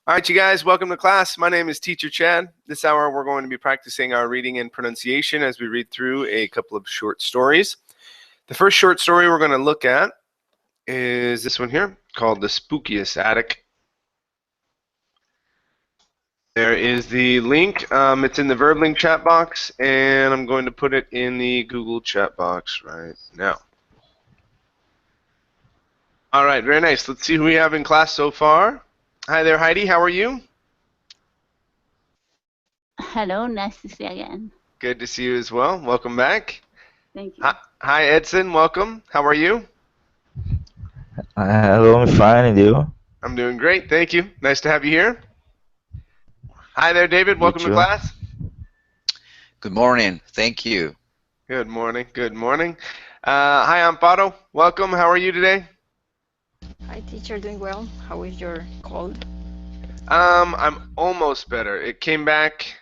All right, you guys, welcome to class. My name is Teacher Chad. This hour we're going to be practicing our reading and pronunciation as we read through a couple of short stories. The first short story we're going to look at is this one here called The Spookiest Attic. There is the link. It's in the verb link chat box, and I'm going to put it in the Google chat box right now. All right, very nice. Let's see who we have in class so far. Hi there, Heidi. How are you? Hello, nice to see you again. Good to see you as well. Welcome back. Thank you. Hi, Edson. Welcome. How are you? Hello, I'm fine, and you? I'm doing great. Thank you. Nice to have you here. Hi there, David. Welcome to class. Good morning. Thank you. Good morning. Good morning. Hi, Amparo. Welcome. How are you today? Hi, teacher. Doing well. How is your cold? I'm almost better. It came back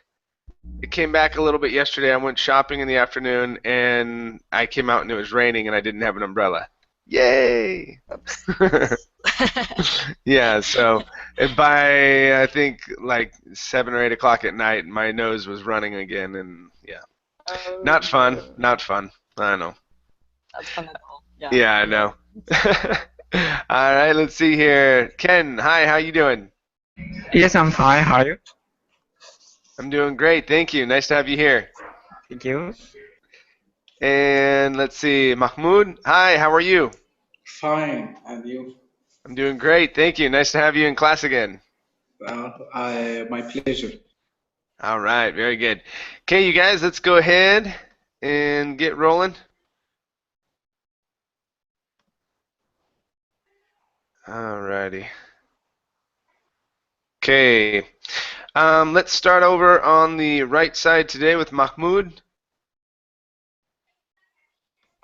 a little bit yesterday. I went shopping in the afternoon, and I came out and it was raining, and I didn't have an umbrella. Yay! Yeah, so by I think like 7 or 8 o'clock at night, my nose was running again, and yeah, not fun. Not fun. I know. Not fun at all. Yeah, I know. All right, let's see here. Ken, hi. How you doing? Yes, I'm fine. How are you? I'm doing great. Thank you. Nice to have you here. Thank you. And let's see, Mahmoud. Hi. How are you? Fine, and you? I'm doing great. Thank you. Nice to have you in class again. My pleasure. All right, very good. Okay, you guys, let's go ahead and get rolling. All righty. Okay, let's start over on the right side today with Mahmoud.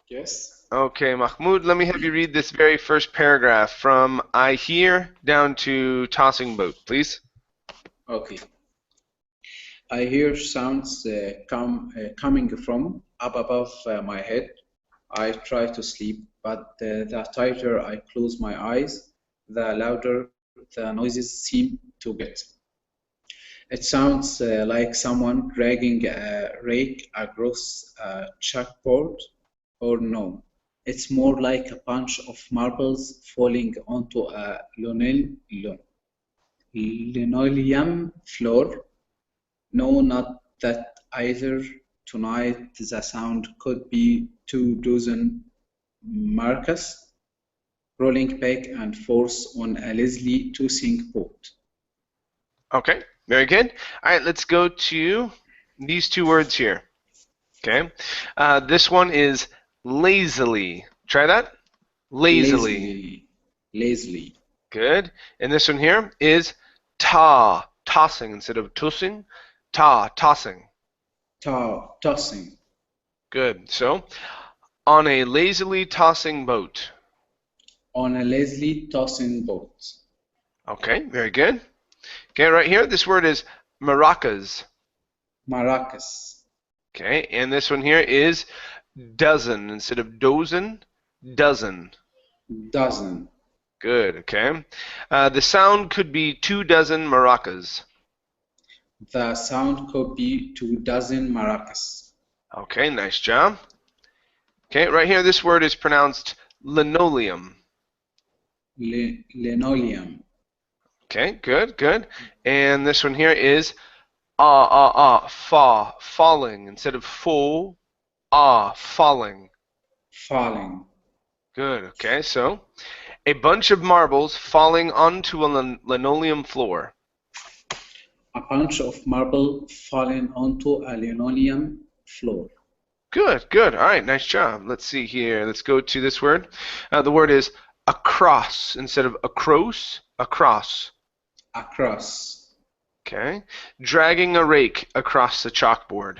Yes. Okay, Mahmoud, let me have you read this very first paragraph from I hear down to tossing boat, please. Okay. I hear sounds coming from up above my head. I try to sleep, but the tighter I close my eyes, the louder the noises seem to get. It sounds like someone dragging a rake across a chalkboard, or no. It's more like a bunch of marbles falling onto a linoleum floor. No, not that either. Tonight the sound could be 24 maracas rolling back and forth on a Leslie tossing boat. Okay, very good. All right, let's go to these two words here. Okay, this one is lazily. Try that. Lazily. Lazily. Good. And this one here is tossing instead of tossing. Tossing. Tossing. Good. So, on a lazily tossing boat. On a lazily tossing boat. Okay, very good. Okay, right here, this word is maracas. Maracas. Okay, and this one here is dozen instead of dozen. Dozen. Dozen. Good, okay. The sound could be 24 maracas. The sound could be 24 maracas. Okay, nice job. Okay, right here, this word is pronounced linoleum. Linoleum. Okay, good, good. And this one here is falling instead of full, falling. Falling. Good, okay, so a bunch of marbles falling onto a linoleum floor. A bunch of marble falling onto a linoleum floor. Good, good. All right, nice job. Let's see here. Let's go to this word. The word is across instead of across. Across. Across. Okay. Dragging a rake across the chalkboard.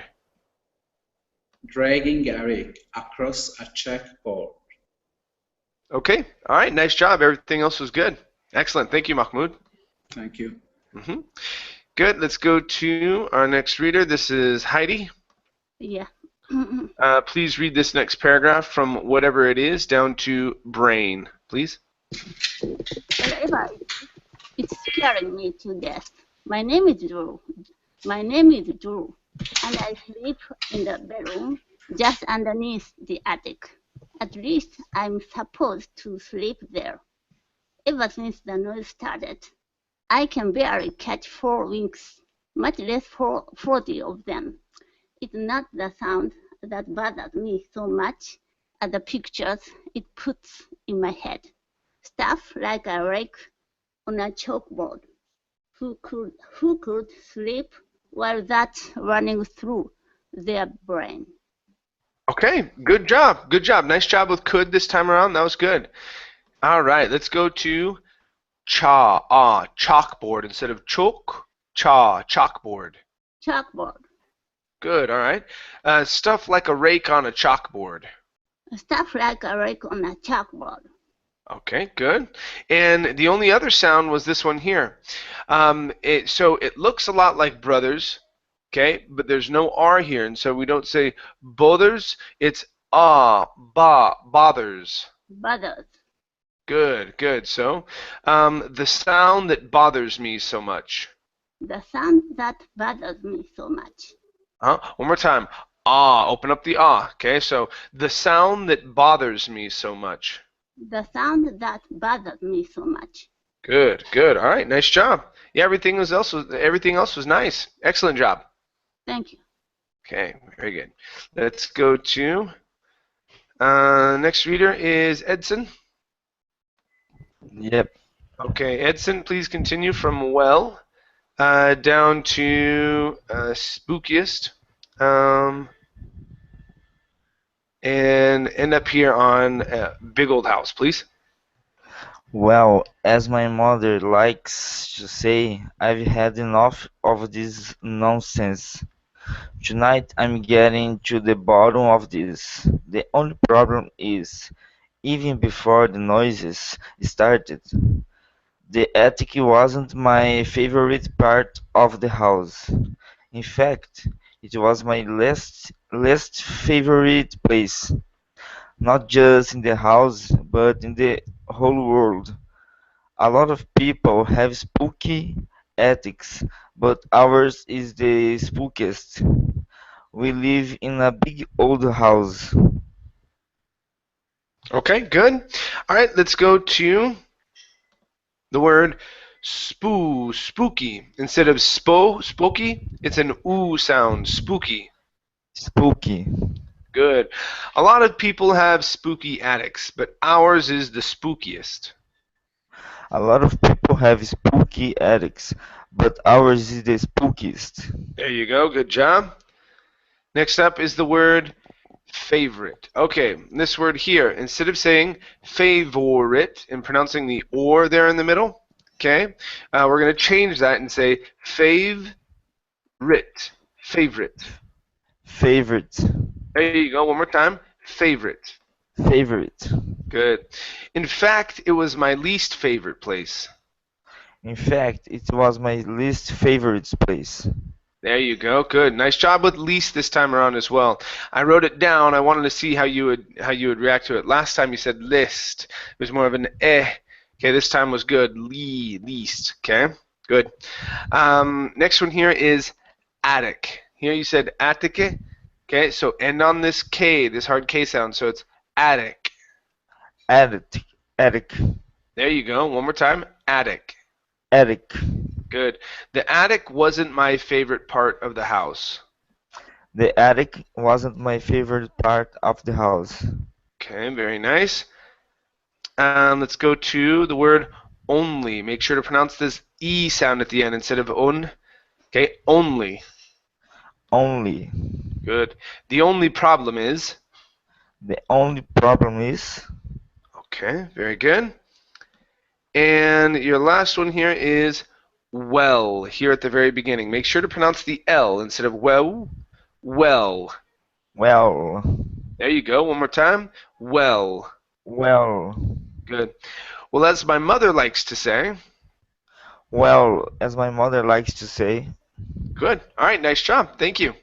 Dragging a rake across a chalkboard. Okay. All right, nice job. Everything else was good. Excellent. Thank you, Mahmoud. Thank you. Good. Let's go to our next reader. This is Heidi. Yeah. Please read this next paragraph from whatever it is down to brain, please. It's scaring me to death. My name is Drew. My name is Drew, and I sleep in the bedroom just underneath the attic. At least I'm supposed to sleep there. Ever since the noise started, I can barely catch 4 winks, much less 40 of them. It's not the sound that bothers me so much as the pictures it puts in my head. Stuff like a rake on a chalkboard. Who could sleep while that's running through their brain? Okay, good job. Good job. Nice job with could this time around. That was good. All right, let's go to chalkboard instead of chalk. Chalkboard. Chalkboard. Good, all right. Stuff like a rake on a chalkboard. Stuff like a rake on a chalkboard. Okay, good. And the only other sound was this one here. So it looks a lot like brothers, okay, but there's no R here, and so we don't say bothers. It's bothers. Bothers. Good, good. So the sound that bothers me so much. The sound that bothers me so much. One more time. Ah, open up the ah. Okay, so the sound that bothers me so much. The sound that bothers me so much. Good, good. All right, nice job. Yeah, everything else was nice. Excellent job. Thank you. Okay, very good. Let's go to next reader is Edson. Yep. Okay, Edson, please continue from well down to spookiest, and end up here on big old house, please. Well, as my mother likes to say, I've had enough of this nonsense. Tonight I'm getting to the bottom of this. The only problem is, even before the noises started, the attic wasn't my favorite part of the house. In fact, it was my least favorite place. Not just in the house, but in the whole world. A lot of people have spooky attics, but ours is the spookiest. We live in a big old house. Okay, good. All right, let's go to the word spooky. Instead of spooky, it's an oo sound, spooky. Spooky. Good. A lot of people have spooky attics, but ours is the spookiest. A lot of people have spooky attics, but ours is the spookiest. There you go. Good job. Next up is the word favorite. Okay, this word here, instead of saying favorite and pronouncing the or there in the middle, okay, we're going to change that and say favorite. Favorite. Favorite. There you go. One more time. Favorite. Favorite. Good. In fact, it was my least favorite place. In fact, it was my least favorite place. There you go. Good. Nice job with least this time around as well. I wrote it down. I wanted to see how you would react to it. Last time you said list. It was more of an eh. Okay, this time was good. Least. Okay, good. Next one here is attic. Here you said attic. Okay, so end on this K, this hard K sound. So it's attic. Attic. Attic. There you go. One more time. Attic. Attic. Good. The attic wasn't my favorite part of the house. The attic wasn't my favorite part of the house. Okay, very nice. Let's go to the word only. Make sure to pronounce this E sound at the end instead of on. Okay, only. Only. Good. The only problem is. The only problem is. Okay, very good. And your last one here is well, here at the very beginning. Make sure to pronounce the L instead of well. Well. Well. There you go. One more time. Well. Well. Good. Well, as my mother likes to say. Well, as my mother likes to say. Good. All right, nice job. Thank you.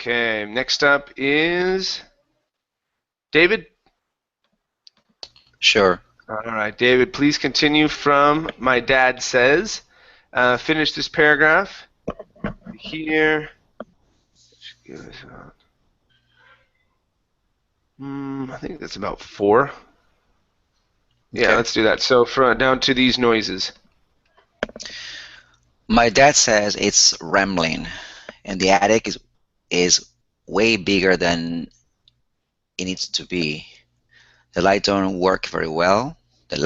Okay, next up is David. Sure. All right, David, please continue from my dad says. Finish this paragraph here. I think that's about 4. Yeah, Okay. let's do that. So down to these noises. My dad says it's rambling, and the attic is way bigger than it needs to be. The lights don't work very well. And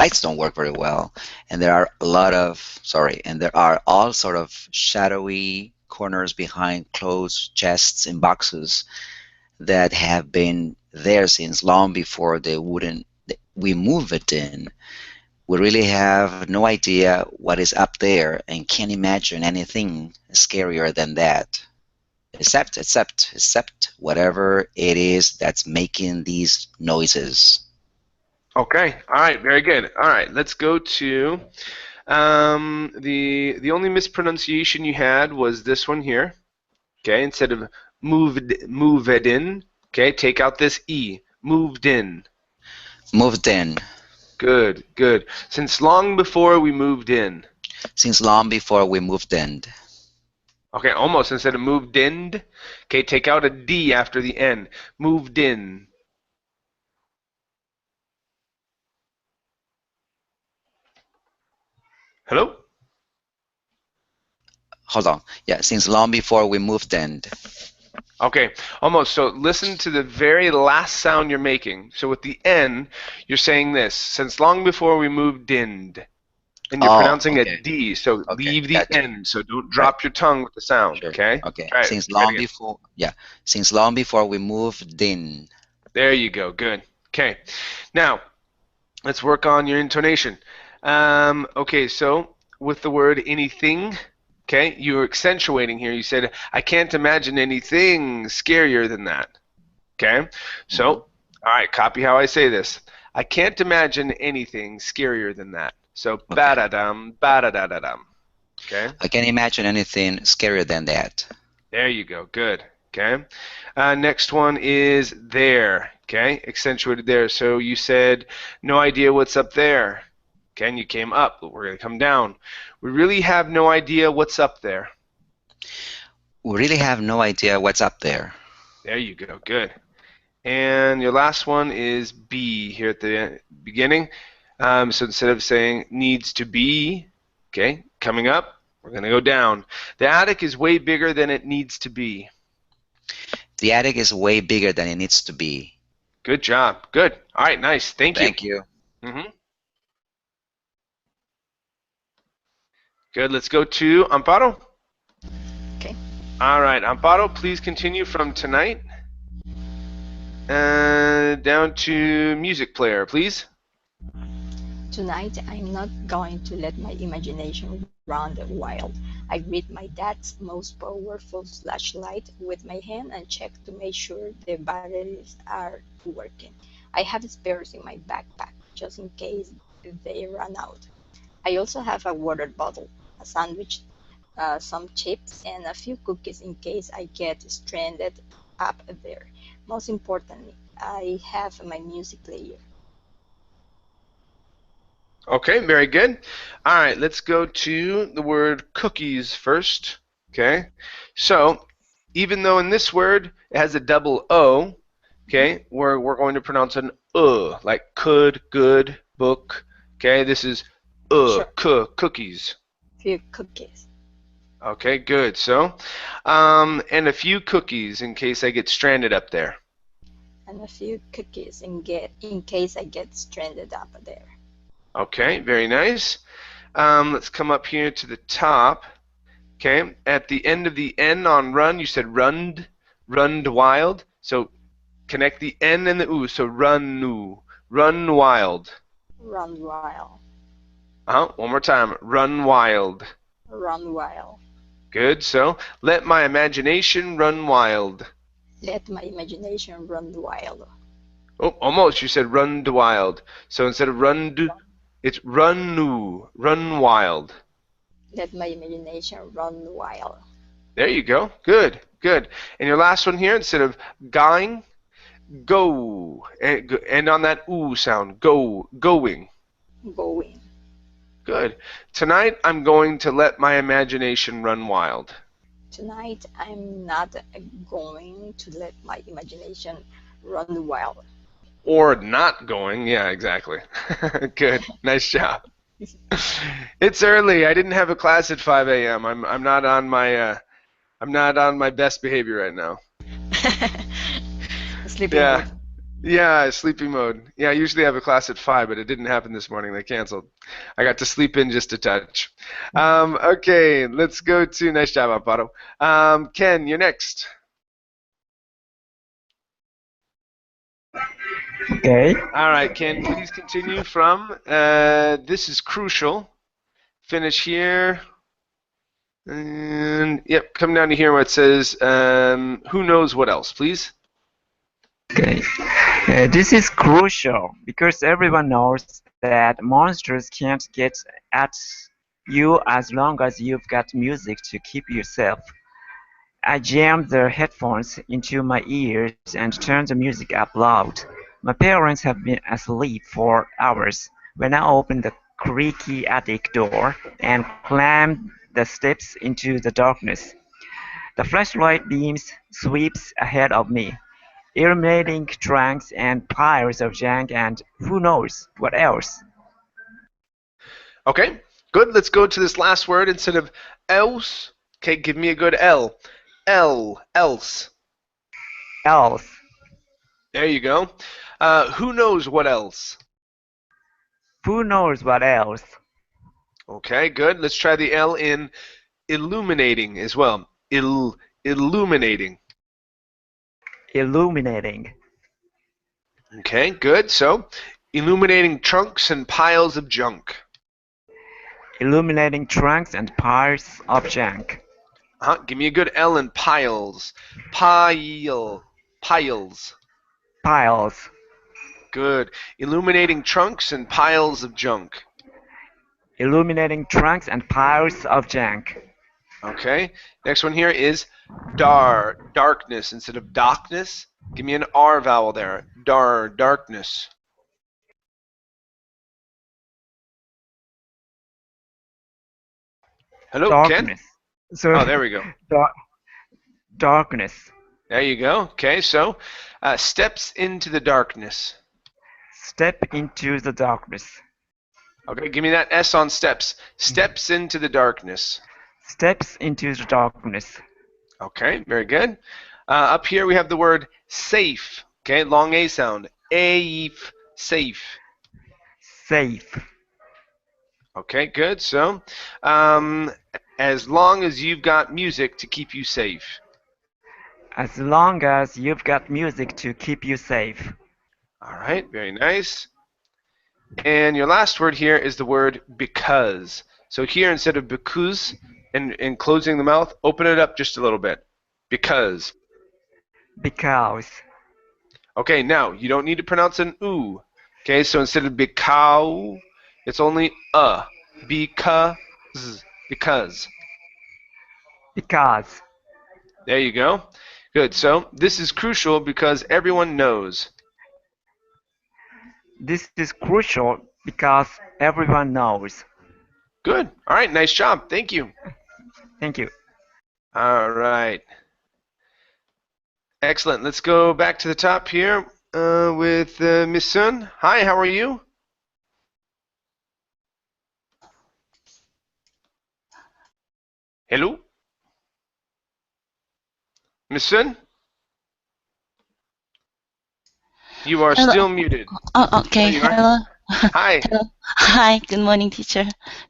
there are all sort of shadowy corners behind closed chests and boxes that have been there since long before we move it in. We really have no idea what is up there and can't imagine anything scarier than that. Except whatever it is that's making these noises. Okay. All right. Very good. All right. Let's go to the only mispronunciation you had was this one here. Okay. Instead of moved in. Okay. Take out this e. Moved in. Moved in. Good. Good. Since long before we moved in. Since long before we moved in. Okay. Almost. Instead of moved in. Okay. Take out a d after the n. Moved in. Hello? Hold on. Yeah, since long before we moved in. Okay, almost. So listen to the very last sound you're making. So with the N, you're saying this. Since long before we moved in. And you're pronouncing a D, so leave the N. So don't drop your tongue with the sound, Sure. okay? Okay. Right, Since long before we moved in. There you go. Good. Okay. Now, let's work on your intonation. Okay, so with the word anything, okay, you're accentuating here. You said, I can't imagine anything scarier than that. Okay? So, all right, copy how I say this. I can't imagine anything scarier than that. So, ba-da-dum, ba-da-da-da-dum. Okay? I can't imagine anything scarier than that. There you go. Good. Okay? Next one is there. Okay? Accentuated there. So you said, no idea what's up there. Okay? And you came up. But we're going to come down. We really have no idea what's up there. We really have no idea what's up there. There you go. Good. And your last one is be here at the beginning. So instead of saying needs to be, okay, coming up, we're going to go down. The attic is way bigger than it needs to be. The attic is way bigger than it needs to be. Good job. Good. All right, nice. Thank you. Thank you. Good. Let's go to Amparo. Okay. All right, Amparo, please continue from tonight. Down to music player, please. Tonight, I'm not going to let my imagination run wild. I read my dad's most powerful flashlight with my hand and check to make sure the batteries are working. I have spares in my backpack just in case they run out. I also have a water bottle, a sandwich, some chips, and a few cookies in case I get stranded up there. Most importantly, I have my music player. Okay, very good. All right, let's go to the word cookies first. Okay, so even though in this word it has a double O, okay, we're going to pronounce an like could, good, book. Okay, this is cookies. Few cookies. Okay, good. So, and a few cookies in case I get stranded up there. And a few cookies in case I get stranded up there. Okay, very nice. Let's come up here to the top. Okay, at the end of the N on run, you said runned wild. So connect the N and the U. So run wild. Run wild. One more time. Run wild. Run wild. Good. So let my imagination run wild. Let my imagination run wild. Oh, almost. You said run wild. So instead of run, it's run wild. Let my imagination run wild. There you go. Good, good. And your last one here, instead of going, go. And on that oo sound, going. Going. Good. Tonight, I'm going to let my imagination run wild. Tonight, I'm not going to let my imagination run wild. Or not going. Yeah, exactly. Good. Nice job. It's early. I didn't have a class at 5 a.m. I'm not on my best behavior right now. Sleeping Yeah. mode. Yeah, sleeping mode. Yeah, I usually have a class at 5, but it didn't happen this morning. They canceled. I got to sleep in just a touch. Okay, let's go to, nice job, Amparo. Ken, you're next. Okay. All right, Ken, please continue from, this is crucial. Finish here. And, yep, come down to here where it says, who knows what else, please? Okay. This is crucial because everyone knows that monsters can't get at you as long as you've got music to keep yourself. I jammed the headphones into my ears and turned the music up loud. My parents have been asleep for hours when I opened the creaky attic door and climbed the steps into the darkness. The flashlight beams sweeps ahead of me, illuminating trunks and piles of junk and who knows what else. Okay, good. Let's go to this last word instead of else. Okay, give me a good L. L, else. Else. There you go. Who knows what else? Who knows what else? Okay, good. Let's try the L in illuminating as well. Illuminating. Illuminating. Okay, good. So, illuminating trunks and piles of junk. Illuminating trunks and piles of junk. Give me a good L in piles. Pile. Piles. Piles. Good. Illuminating trunks and piles of junk. Illuminating trunks and piles of junk. Okay. Next one here is darkness instead of darkness. Give me an R vowel there. Darkness. Hello, Darkness. Ken? So, Oh, there we go. Darkness. There you go. Okay, so steps into the darkness. Step into the darkness. Okay, give me that S on steps. Steps into the darkness. Steps into the darkness. Okay, very good. Up here we have the word safe. Okay, long A sound. Safe. Safe. Okay, good. So, as long as you've got music to keep you safe. As long as you've got music to keep you safe. All right, very nice. And your last word here is the word because. So here, instead of because and closing the mouth, open it up just a little bit. Because. Because. Okay, now you don't need to pronounce an oo. Okay, so instead of because, it's only because. Because. Because. There you go. Good. So this is crucial because everyone knows. This is crucial because everyone knows. Good. All right. Nice job. Thank you. Thank you. All right. Excellent. Let's go back to the top here with Miss Sun. Hi. How are you? Hello. Miss Sun? You are Hello. still muted. Oh, okay. There you are. Hello. Hi. Hello. Hi. Good morning, teacher.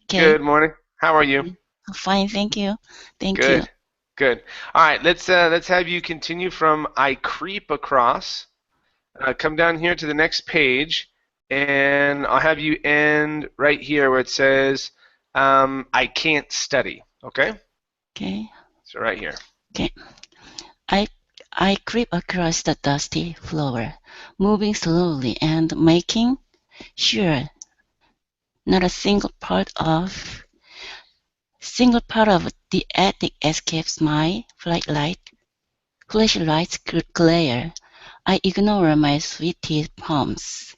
Okay. Good morning. How are you? Fine. Thank you. Thank Good. you. Good. All right. Let's have you continue from I creep across. Come down here to the next page, and I'll have you end right here where it says I can't study. Okay. Okay. So right here. Okay. I creep across the dusty floor, moving slowly and making sure not a single part of the attic escapes my flashlight's glare. I ignore my sweaty palms.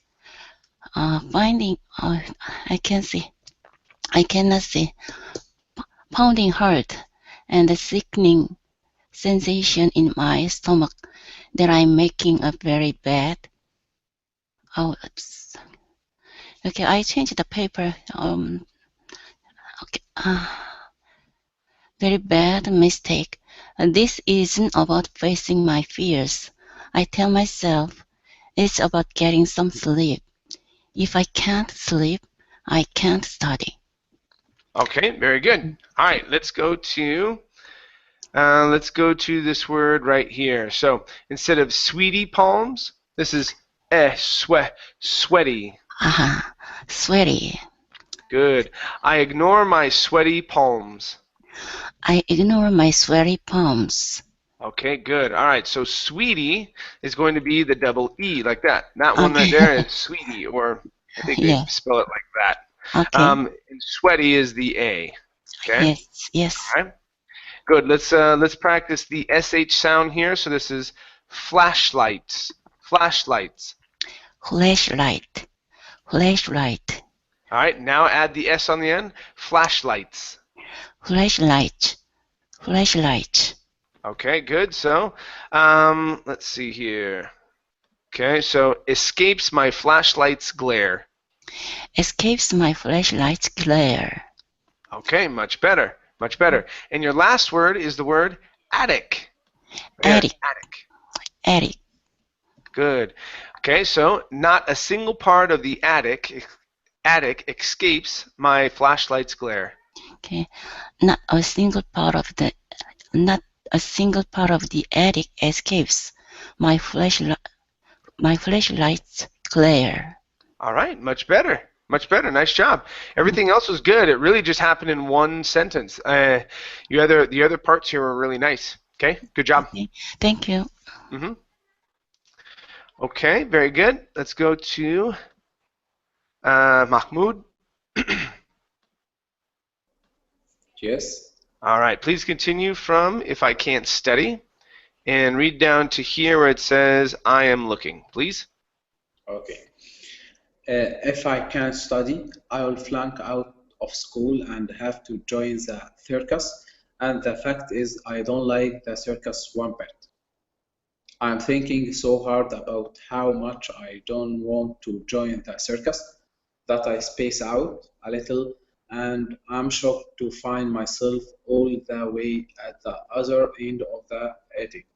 Finding, I can see, I cannot see, pounding heart, and a sickening sensation in my stomach that I'm making a very bad. Oh, oops. Okay, I changed the paper. Okay, very bad mistake. This isn't about facing my fears. I tell myself it's about getting some sleep. If I can't sleep, I can't study. Okay, very good. All right, let's go to this word right here. So instead of sweetie palms, this is sweaty. Aha, sweaty. Good. I ignore my sweaty palms. I ignore my sweaty palms. Okay, good. All right, so sweetie is going to be the double E, like that. That one right Okay. there is sweetie, or I think they Yeah. spell it like that. Okay. And sweaty is the A. Okay. Yes. Yes. All right. Good. Let's practice the sh sound here. So this is flashlights. Flashlights. Flashlight. Flashlight. All right. Now add the s on the end. Flashlights. Flashlight. Flashlight. Okay. Good. So let's see here. Okay. So escapes my flashlight's glare. Escapes my flashlight's glare. Okay. Much better. Much better. And your last word is the word attic. Attic. Attic. Attic. Good. Okay, so not a single part of the attic escapes my flashlight's glare. Okay. Not a single part of the attic escapes my flashlight's glare. All right, much better. Much better. Nice job. Everything else was good. It really just happened in one sentence. The other parts here were really nice. Okay, good job. Okay. Thank you. Mm-hmm. Okay, very good. Let's go to Mahmoud. Yes. All right, please continue from if I can't study and read down to here where it says I am looking, please. Okay. If I can't study, I will flunk out of school and have to join the circus. And the fact is, I don't like the circus one bit. I'm thinking so hard about how much I don't want to join the circus that I space out a little, and I'm shocked to find myself all the way at the other end of the attic.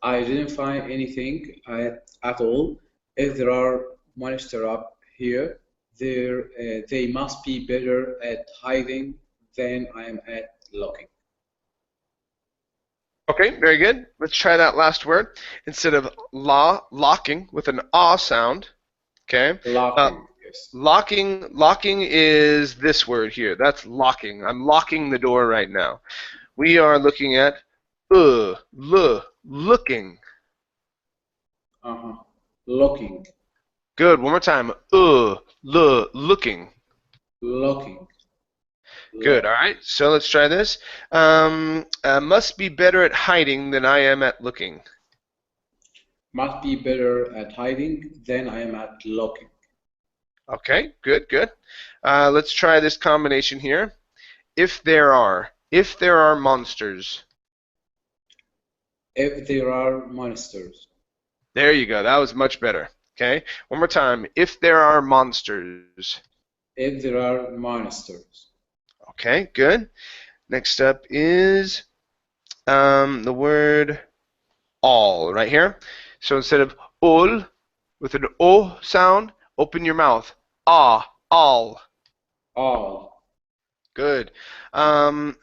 I didn't find anything at all. If there are monsters up here, they must be better at hiding than I am at looking. Okay, very good. Let's try that last word. Instead of locking with an ah sound, okay? Locking, yes. Locking is this word here. That's locking. I'm locking the door right now. We are looking at looking. Looking. Good. One more time. Looking. Looking. Good. All right. So let's try this. Must be better at hiding than I am at looking. Must be better at hiding than I am at looking. Okay. Good. Good. Let's try this combination here. If there are monsters. If there are monsters. There you go. That was much better. Okay. One more time. If there are monsters. If there are monsters. Okay, good. Next up is the word all right here. So instead of ul with an o sound, open your mouth. Ah, all. All. Good. Let's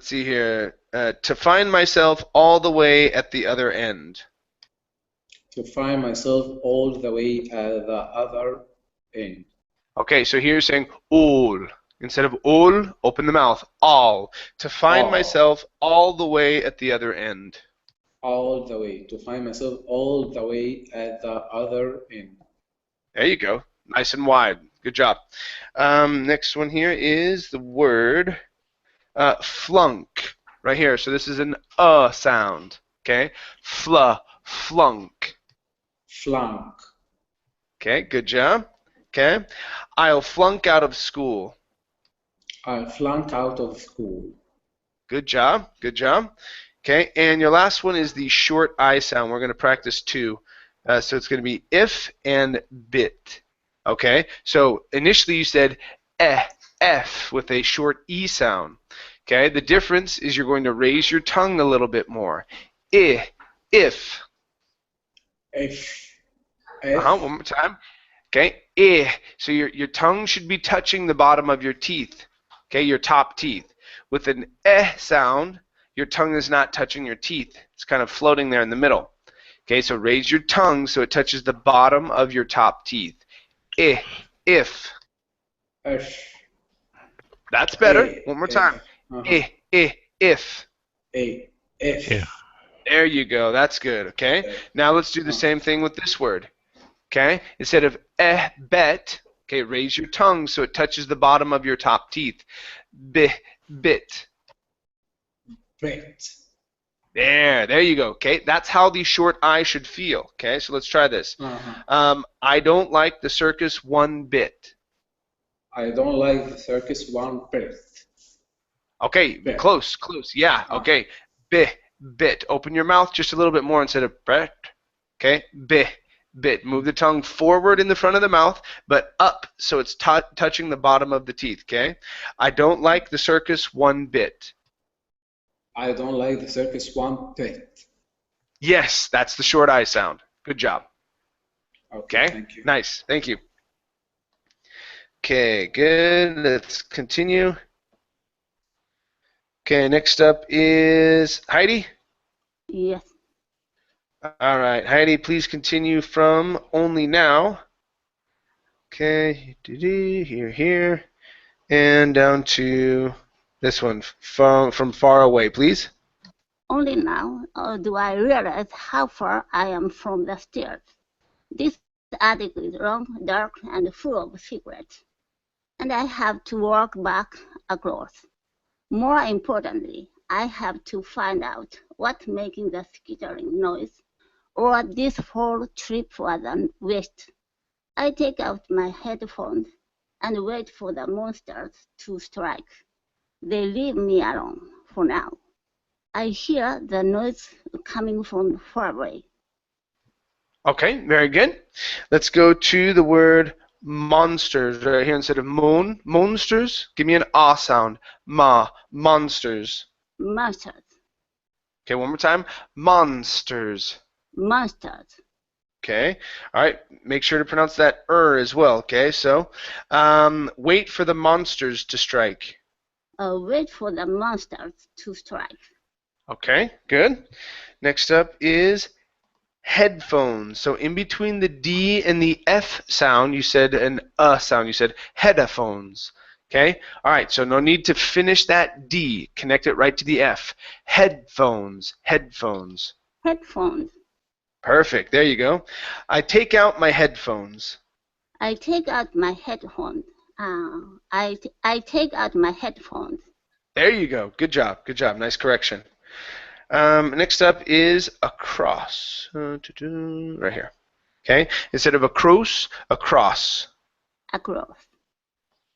see here. To find myself all the way at the other end. To find myself all the way at the other end. Okay, so here you're saying ul. Instead of ul, open the mouth. All. To find myself all the way at the other end. All the way. To find myself all the way at the other end. There you go. Nice and wide. Good job. Next one here is the word flunk. Right here. So this is an sound. Okay? Flunk. Flunk. Okay, good job. Okay. I'll flunk out of school. I flunk out of school. Good job. Good job. Okay, and your last one is the short I sound. We're going to practice two. So it's going to be if and bit. Okay, so initially you said f with a short E sound. Okay, the difference is you're going to raise your tongue a little bit more. If. If. One more time. Okay, so your tongue should be touching the bottom of your teeth. Okay, your top teeth. With an sound, your tongue is not touching your teeth. It's kind of floating there in the middle. Okay, so raise your tongue so it touches the bottom of your top teeth. If. That's better. One more time. If. If. There you go. That's good. Okay. Now let's do the same thing with this word. Okay. Instead of bet, okay, raise your tongue so it touches the bottom of your top teeth. Bit. Bit. There you go. Okay, that's how the short I should feel. Okay, so let's try this. I don't like the circus one bit. I don't like the circus one bit. Okay, close. Yeah. Okay, bit. Open your mouth just a little bit more instead of bit. Okay, bit. Move the tongue forward in the front of the mouth, but up so it's touching the bottom of the teeth. Okay, I don't like the circus one bit. I don't like the circus one bit. Yes, that's the short I sound. Good job. Okay. Thank you. Nice. Thank you. Okay, good. Let's continue. Okay, next up is Heidi. Yes. All right, Heidi, please continue from only now. Okay, here, and down to this one, from far away, please. Only now do I realize how far I am from the stairs. This attic is long, dark, and full of secrets, and I have to walk back across. More importantly, I have to find out what's making the skittering noise, or this whole trip was a waste. I take out my headphones and wait for the monsters to strike. They leave me alone for now. I hear the noise coming from far away. Okay, very good. Let's go to the word monsters right here instead of monsters. Give me an ah sound. Monsters. Monsters. Okay, one more time. Monsters. Monsters. Okay. All right. Make sure to pronounce that as well. Okay. So, wait for the monsters to strike. Wait for the monsters to strike. Okay. Good. Next up is headphones. So in between the D and the F sound, you said an sound. You said headphones. Okay. All right. So no need to finish that D. Connect it right to the F. Headphones. Headphones. Headphones. Perfect. There you go. I take out my headphones. I take out my headphones. I take out my headphones. There you go. Good job. Good job. Nice correction. Next up is across. Right here. Okay. Instead of across. Across.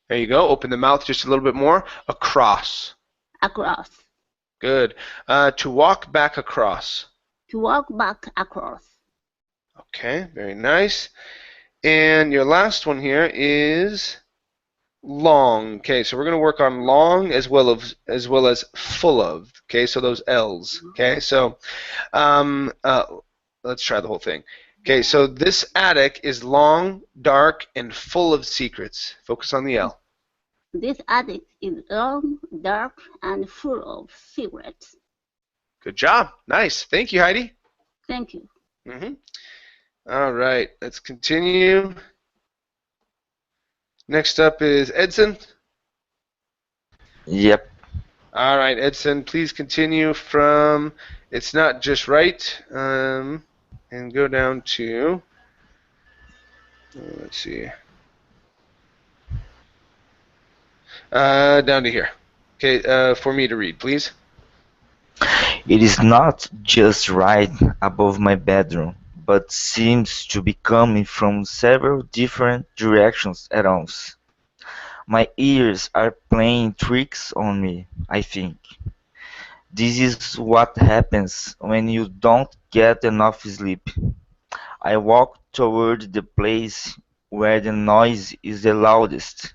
There you go. Open the mouth just a little bit more. Across. Across. Good. To walk back across. To walk back across. Okay. Very nice. And your last one here is long. Okay, so we're going to work on long as well as full of. Okay, so those L's. Okay, so let's try the whole thing. Okay, so this attic is long, dark, and full of secrets. Focus on the L. This attic is long, dark, and full of secrets. Good job. Nice. Thank you, Heidi. Thank you. All right, let's continue. Next up is Edson. Yep. All right, Edson, please continue from it's not just right, and go down to, let's see, down to here. Okay, for me to read, please. It is not just right above my bedroom, but seems to be coming from several different directions at once. My ears are playing tricks on me, I think. This is what happens when you don't get enough sleep. I walk toward the place where the noise is the loudest,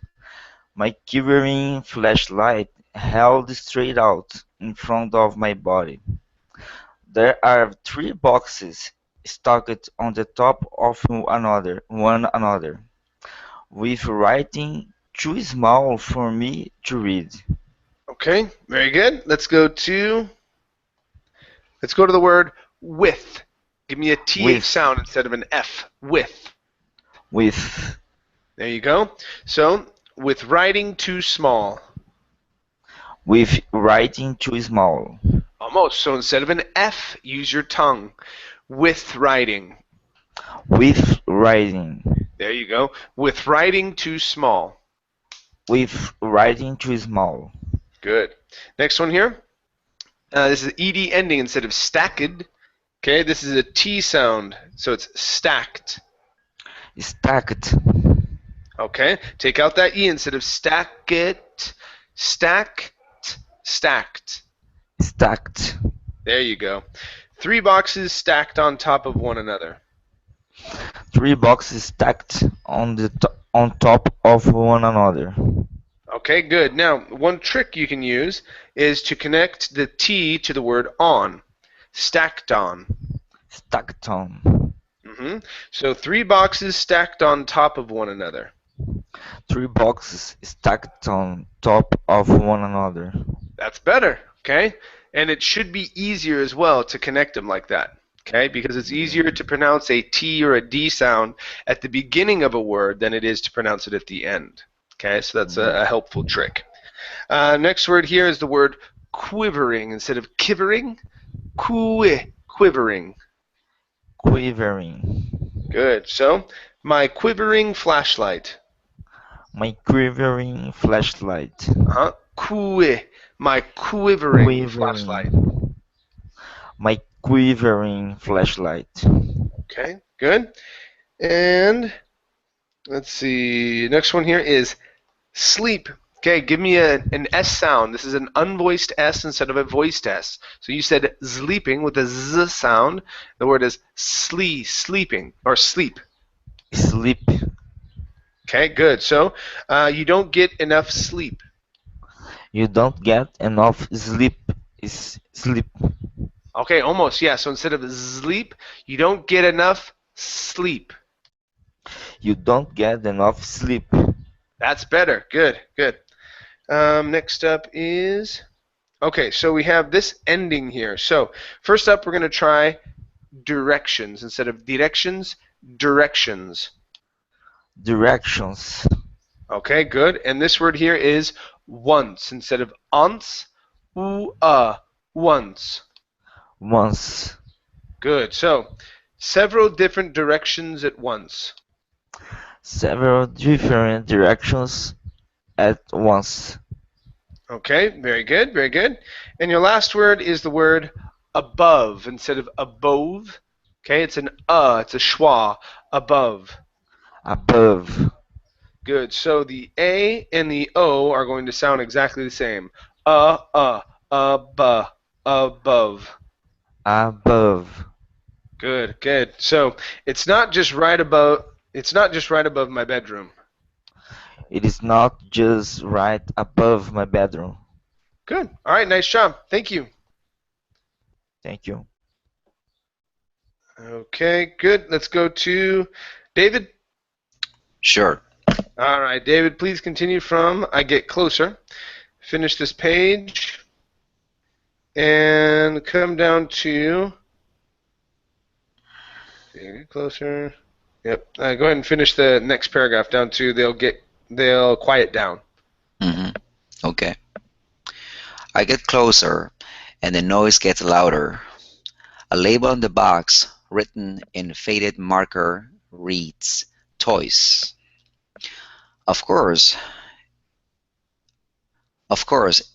my quivering flashlight held straight out in front of my body. There are three boxes stacked on the top of one another, with writing too small for me to read. Okay, very good. Let's go to the word with. Give me a TH With, sound instead of an F. With. with, There you go. So, with writing too small. with writing too small. Almost. So instead of an F, use your tongue. With writing. With writing. There you go. With writing too small. With writing too small. Good. Next one here. This is ed ending instead of stacked. Okay, this is a T sound, so it's stacked. Stacked. Okay, take out that E instead of stack it. Stacked. Stacked. Stacked. There you go. Three boxes stacked on top of one another. Three boxes stacked on top of one another. Okay, good. Now, one trick you can use is to connect the T to the word on. Stacked on. Stacked on. So three boxes stacked on top of one another. Three boxes stacked on top of one another. That's better, okay? And it should be easier as well to connect them like that, okay? Because it's easier to pronounce a T or a D sound at the beginning of a word than it is to pronounce it at the end, okay? So that's a helpful trick. Next word here is the word quivering. Instead of kivering, quivering. Quivering. Good. So, my quivering flashlight. My quivering flashlight. My quivering flashlight. My quivering flashlight. Okay, good. And let's see. Next one here is sleep. Okay, give me an S sound. This is an unvoiced S instead of a voiced S. So you said sleeping with a Z sound. The word is sleeping, or sleep. Sleep. Okay, good. So you don't get enough sleep. You don't get enough sleep. Sleep. Okay, almost, yeah. So instead of sleep, you don't get enough sleep. You don't get enough sleep. That's better. Good, good. Next up is, okay, so we have this ending here. So first up, we're going to try directions. Instead of directions, directions. Directions. Okay, good. And this word here is once. Instead of once, once. Once. Good. So several different directions at once. Several different directions at once. Okay, very good, very good. And your last word is the word above instead of above. Okay, it's an it's a schwa, above. Above. Good. So the A and the O are going to sound exactly the same. Above. Above. Good, good. So it's not just right above. It's not just right above my bedroom. It is not just right above my bedroom. Good. All right, nice job. Thank you. Thank you. Okay, good. Let's go to David. Sure. All right, David, please continue from I get closer. Finish this page and come down to get closer. Yep. Go ahead and finish the next paragraph down to they'll quiet down. Okay. I get closer and the noise gets louder. A label on the box written in faded marker reads toys. Of course,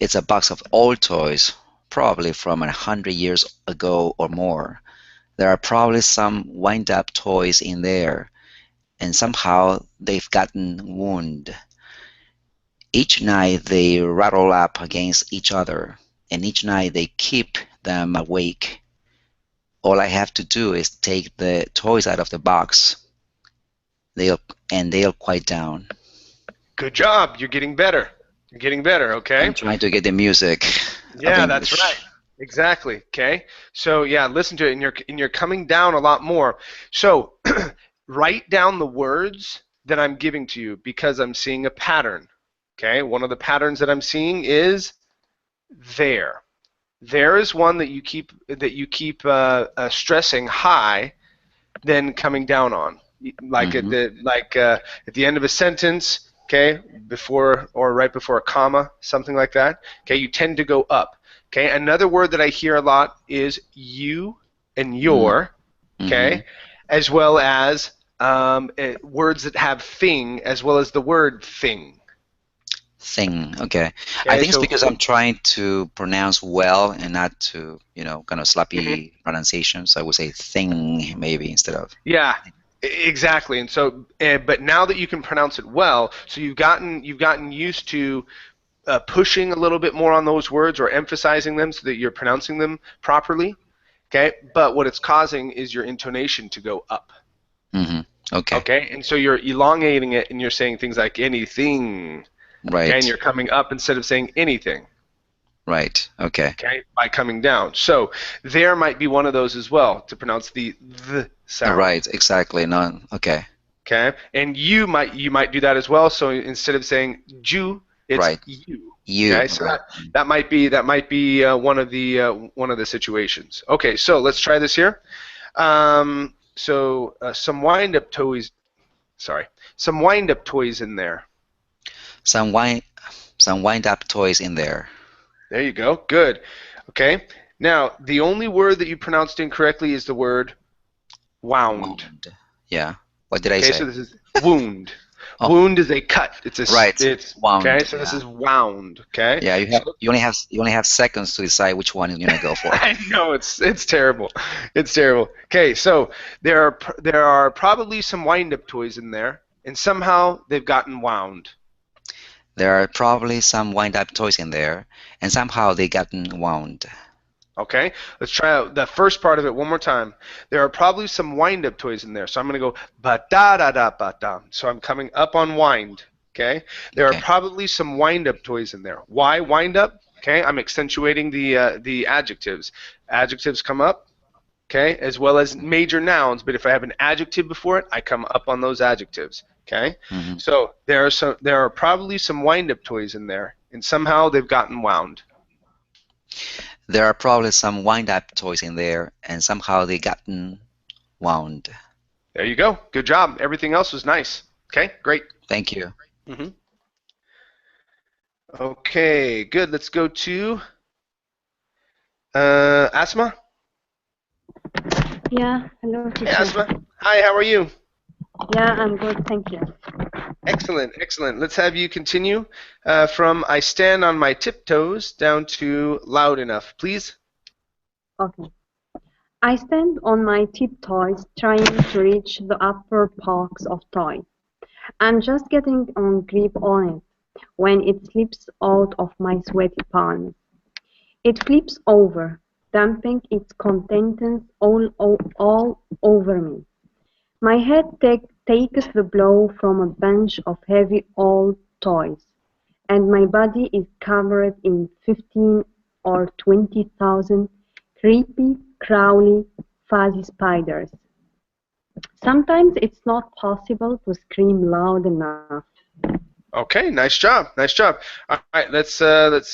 it's a box of old toys, probably from 100 years ago or more. There are probably some wind-up toys in there, and somehow they've gotten wound. Each night they rattle up against each other, and each night they keep them awake. All I have to do is take the toys out of the box. They'll quiet down. Good job. You're getting better. You're getting better, okay? I'm trying to get the music. Yeah, that's right. Exactly. Okay. So yeah, listen to it, and you're coming down a lot more. So write down the words that I'm giving to you because I'm seeing a pattern. Okay. One of the patterns that I'm seeing is there. There is one that you keep stressing high, then coming down on, like at the end of a sentence. Okay, before or right before a comma, something like that. Okay, you tend to go up. Okay, another word that I hear a lot is you and your. Okay, as well as words that have thing, as well as the word thing. Thing. Okay. I think it's because I'm trying to pronounce well and not to, kind of sloppy pronunciation. So I would say thing maybe instead of. Yeah. Exactly, and so, but now that you can pronounce it well, so you've gotten used to pushing a little bit more on those words or emphasizing them so that you're pronouncing them properly. Okay, but what it's causing is your intonation to go up. Okay. Okay, and so you're elongating it, and you're saying things like anything. Right. Okay, and you're coming up instead of saying anything. Right. Okay. Okay, by coming down. So there might be one of those as well to pronounce the sound. Right. Exactly. No. Okay. Okay, and you might do that as well. So instead of saying Jew, it's right. you. You. Okay, so that might be one of the situations. Okay, so let's try this here. Some wind-up toys. Sorry, some wind-up toys in there. Some wind-up toys in there. There you go. Good. Okay. Now, the only word that you pronounced incorrectly is the word wound. Yeah. What did I say? Okay, so this is wound. Wound is a cut. It's a right. It's wound. Okay, so this is wound. Okay. Yeah, you only have seconds to decide which one you're gonna go for. I know it's terrible. It's terrible. Okay, so there are probably some wind-up toys in there, and somehow they've gotten wound. There are probably some wind-up toys in there, and somehow they gotten wound. Okay, let's try out the first part of it one more time. There are probably some wind-up toys in there, so I'm going to go ba-da-da-da-ba-da. So I'm coming up on wind. Okay, there are probably some wind-up toys in there. Why wind-up? Okay, I'm accentuating the adjectives. Adjectives come up. Okay, as well as major nouns. But if I have an adjective before it, I come up on those adjectives. Okay, so there are probably some wind-up toys in there, and somehow they've gotten wound. There are probably some wind-up toys in there, and somehow they gotten wound. There you go. Good job. Everything else was nice. Okay, great. Thank you. Okay, good. Let's go to Asma. Yeah, hello, teacher. Hey, Asma. Hi, how are you? Yeah, I'm good, thank you. Excellent, excellent. Let's have you continue from I stand on my tiptoes down to loud enough, please. Okay. I stand on my tiptoes trying to reach the upper box of toy. I'm just getting on grip on it when it slips out of my sweaty palms. It flips over, dumping its contents all over me. My head takes the blow from a bunch of heavy old toys, and my body is covered in 15 or 20,000 creepy, crawly, fuzzy spiders. Sometimes it's not possible to scream loud enough. Okay, nice job, nice job. All right, let's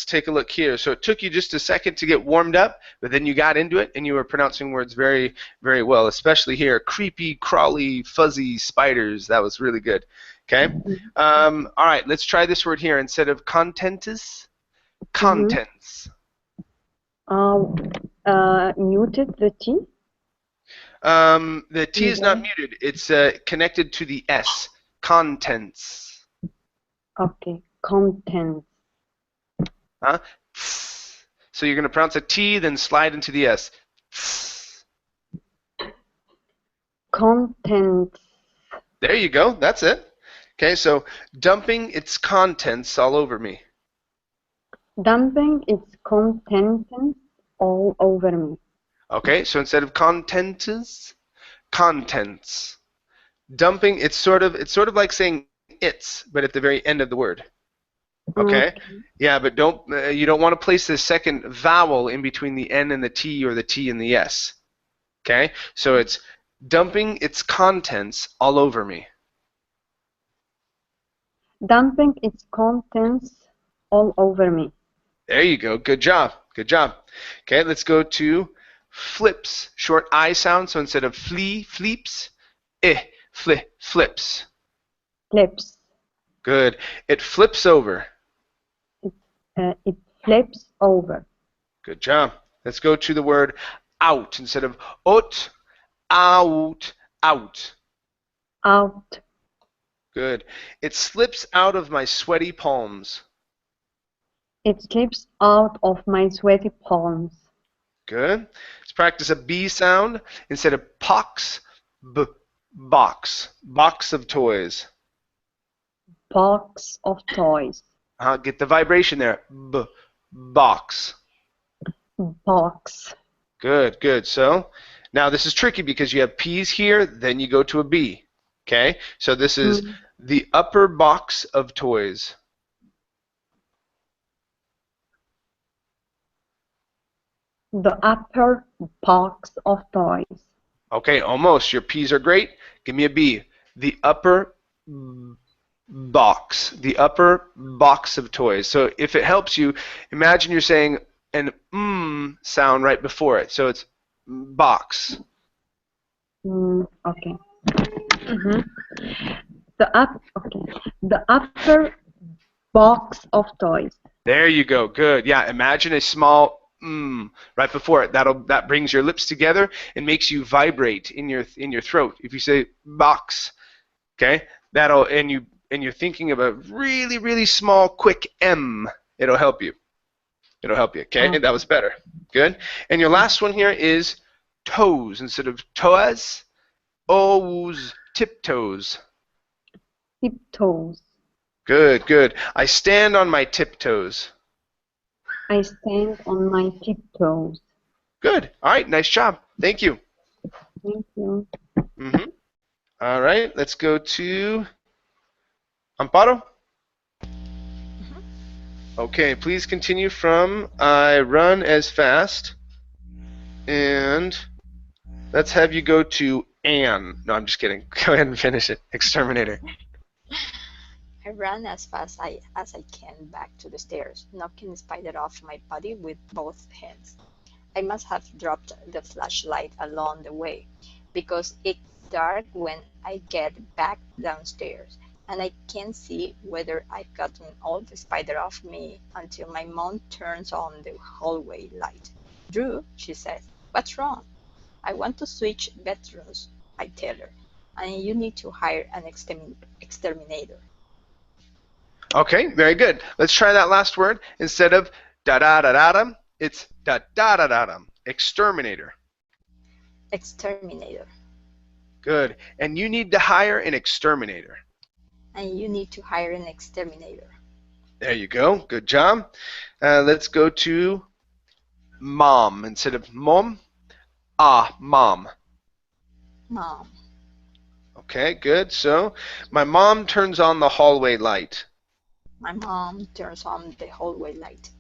take a look here. So it took you just a second to get warmed up, but then you got into it and you were pronouncing words very, very well, especially here, creepy, crawly, fuzzy spiders. That was really good. Okay. All right, let's try this word here. Instead of contents, contents. Muted the T? The T is not muted. It's connected to the S. Contents. Okay, contents. Huh? So you're going to pronounce a T, then slide into the S. contents. There you go. That's it. Okay, so dumping its contents all over me. Dumping its contents all over me. Okay, so instead of contents, contents. Dumping, it's sort of like saying it's, but at the very end of the word. Okay? Yeah, but you don't want to place the second vowel in between the N and the T or the T and the S. Okay? So it's dumping its contents all over me. Dumping its contents all over me. There you go. Good job. Good job. Okay, let's go to flips. Short I sound, so instead of flee, fleeps, flips. Flips. Good. It flips over. It flips over. Good job. Let's go to the word out. Instead of out, out. Out. Good. It slips out of my sweaty palms. It slips out of my sweaty palms. Good. Let's practice a B sound. Instead of pox, box. Box of toys. Box of toys. Get the vibration there. Box. Box. Good, good. So now this is tricky because you have P's here, then you go to a B. Okay? So this is the upper box of toys. The upper box of toys. Okay, almost. Your P's are great. Give me a B. The upper box. The upper box of toys. So if it helps you, imagine you're saying an sound right before it. So it's box. Okay. The upper box of toys. There you go. Good. Yeah. Imagine a small right before it. That brings your lips together and makes you vibrate in your throat. If you say box, okay, and you're thinking of a really, really small, quick M, it'll help you. It'll help you. Okay, and that was better. Good. And your last one here is toes instead of toes. O's, tiptoes. Tiptoes. Good, good. I stand on my tiptoes. I stand on my tiptoes. Good. All right. Nice job. Thank you. Thank you. All right. Let's go to Amparo. Okay. Please continue from I run as fast. And let's have you go to Anne. No, I'm just kidding. Go ahead and finish it. Exterminator. I ran as fast as I can back to the stairs, knocking the spider off my body with both hands. I must have dropped the flashlight along the way, because it's dark when I get back downstairs, and I can't see whether I've gotten all the spider off me until my mom turns on the hallway light. "Drew," she says, "what's wrong?" "I want to switch bedrooms," I tell her, "and you need to hire an exterminator." Okay, very good. Let's try that last word. Instead of da-da-da-da-dum, it's da-da-da-da-dum. Exterminator. Exterminator. Good. And you need to hire an exterminator. And you need to hire an exterminator. There you go. Good job. Let's go to mom. Instead of mom, mom. Mom. Okay, good. So, my mom turns on the hallway light. My mom turns on the hallway light.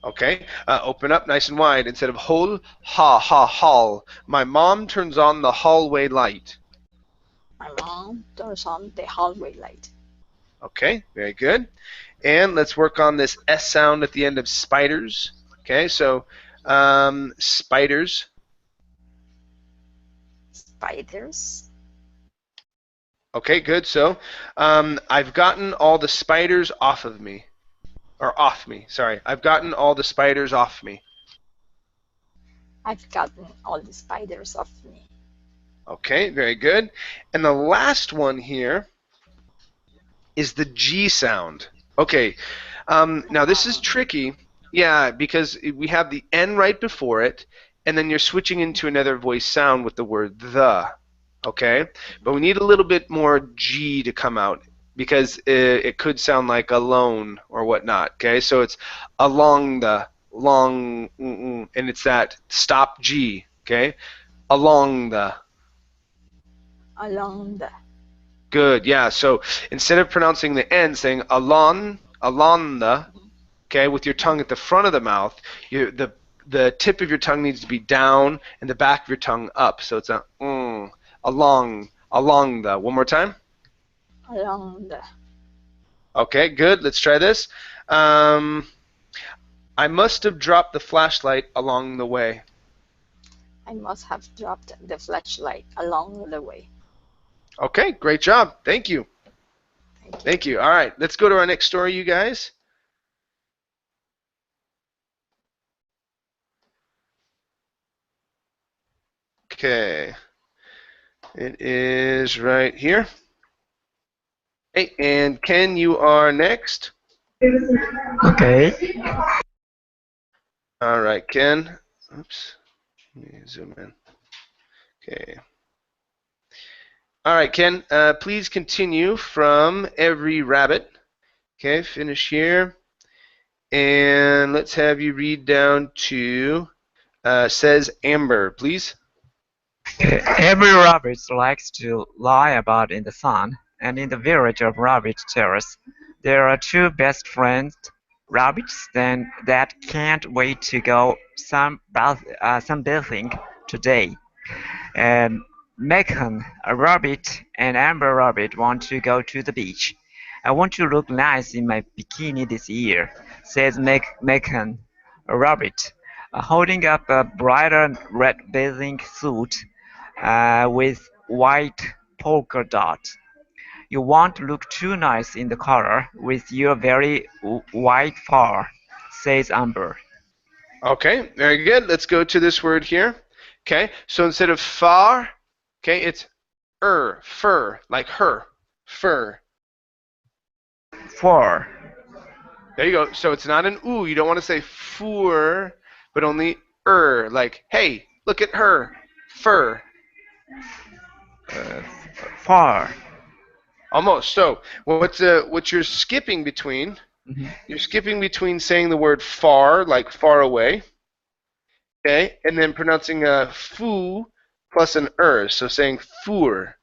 Okay, open up nice and wide. Instead of hall, hall. My mom turns on the hallway light. My mom turns on the hallway light. Okay, very good. And let's work on this S sound at the end of spiders. Okay, so spiders. Spiders. Okay, good. So I've gotten all the spiders off of me. Or off me, sorry. I've gotten all the spiders off me. I've gotten all the spiders off me. Okay, very good. And the last one here is the G sound. Okay, now this is tricky. Yeah, because we have the N right before it, and then you're switching into another voice sound with the word the. Okay, but we need a little bit more G to come out because it could sound like alone or whatnot. Okay, so it's along the long, and it's that stop G. Okay, along the. Along the. Good, yeah. So instead of pronouncing the N, saying along the, okay, with your tongue at the front of the mouth, the tip of your tongue needs to be down and the back of your tongue up. So it's a along the. One more time. Along the. Okay, good. Let's try this. I must have dropped the flashlight along the way. I must have dropped the flashlight along the way. Okay, great job. Thank you. Thank you. All right, let's go to our next story, you guys. Okay. It is right here. Hey, and Ken, you are next. Okay. All right, Ken. Oops. Let me zoom in. Okay. All right, Ken, please continue from every rabbit. Okay, finish here. And let's have you read down to says Amber, please. Every rabbit likes to lie about in the sun, and in the village of Rabbit Terrace, there are two best friends rabbits that can't wait to go sunbathing today. And McCann, a rabbit, and Amber Rabbit want to go to the beach. I want to look nice in my bikini this year, says McCann, a rabbit, holding up a bright red bathing suit with white polka dot. You won't look too nice in the color with your very white fur, says Amber. Okay, very good. Let's go to this word here. Okay, so instead of far, okay, it's fur, like her, fur. Fur. There you go. So it's not an oo. You don't want to say fur, but only like, hey, look at her, fur. Far. Almost. So what you're skipping between, Mm-hmm. you're skipping between saying the word far, like far away, okay, and then pronouncing a foo plus an so saying fur.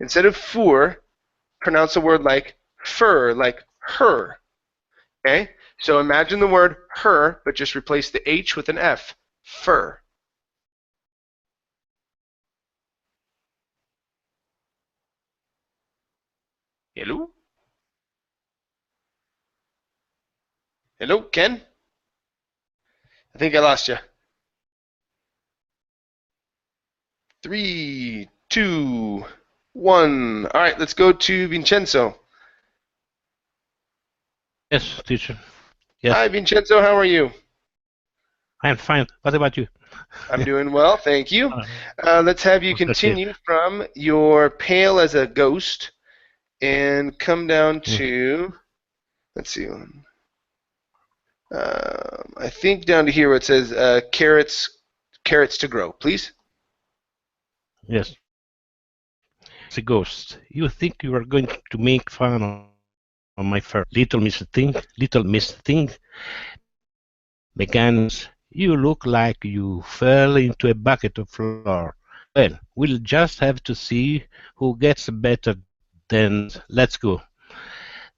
Instead of fur, pronounce a word like fur, like her, okay? So imagine the word her, but just replace the H with an F, fur. Hello? Hello, Ken? I think I lost you. 3, 2, 1. All right, let's go to Vincenzo. Yes, teacher. Yes. Hi, Vincenzo. How are you? I'm fine. What about you? I'm doing well, thank you. Let's have you continue from your pale as a ghost and come down to, let's see, I think down to here where it says carrots to grow, please. Yes. It's a ghost. You think you are going to make fun of my fur. Little Miss Thing. McCann, you look like you fell into a bucket of flour. Well, we'll just have to see who gets better than. Let's go.